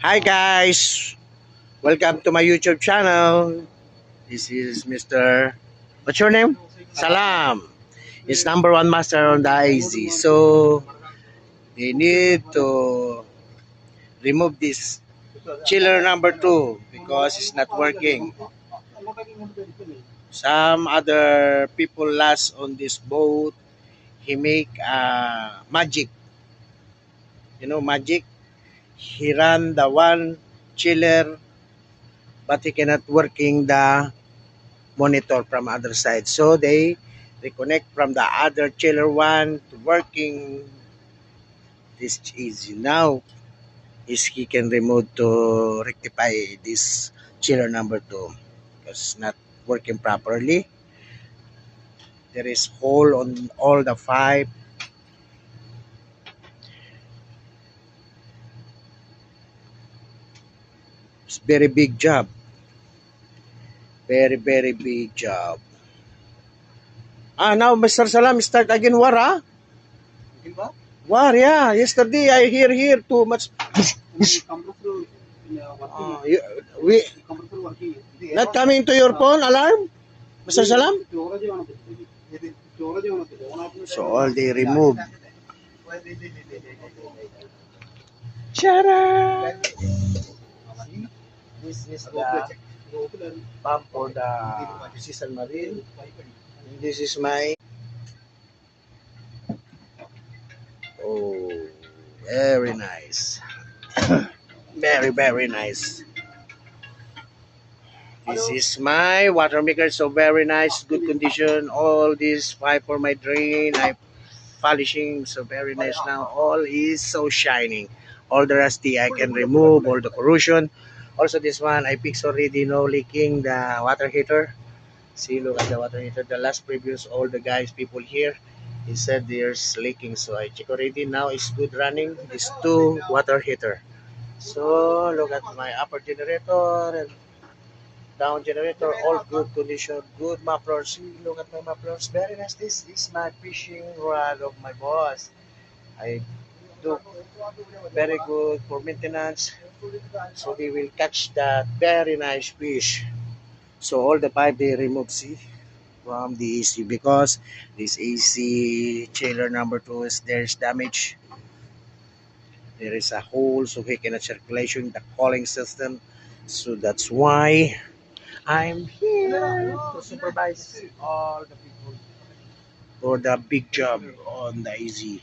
Hi guys, welcome to my YouTube channel. This is Mr. What's your name? Salam. He's number one master on the IZ. So they need to remove this chiller number two because it's not working. Some other people last on this boat. He make magic. You know magic. He ran the one chiller, but he cannot working the monitor from other side. So they reconnect from the other chiller one to working this easy. Now is he can remove to rectify this chiller number two because it's not working properly. There is hole on all the five. It's very big job. Very big job. Now Mr. Salam start again war War, yeah. Yesterday I hear here too much. You, we not coming to your phone alarm, Mr. Salam. So all they remove. Shut up. This is the pump for the season marine. And this is my oh, very nice. Very nice. This is my water maker, so very nice, good condition. All this pipe for my drain, I polishing, so very nice now. All is so shining. All the rusty I can remove, all the corrosion. Also this one I fix already, no leaking the water heater. See, look at the water heater. The last previous, all the guys, people here, he said there's leaking, so I check already. Now it's good running. These two water heater. So look at my upper generator and down generator, all good condition, good mufflers. See, look at my mufflers, very nice. This is my fishing rod of my boss. I do very good for maintenance, so they will catch that very nice fish. So all the pipe they remove, see, from the AC because this AC chiller number two is there's damage. There is a hole, so he cannot circulation the cooling system. So that's why I'm here to supervise all the people for the big job on the easy.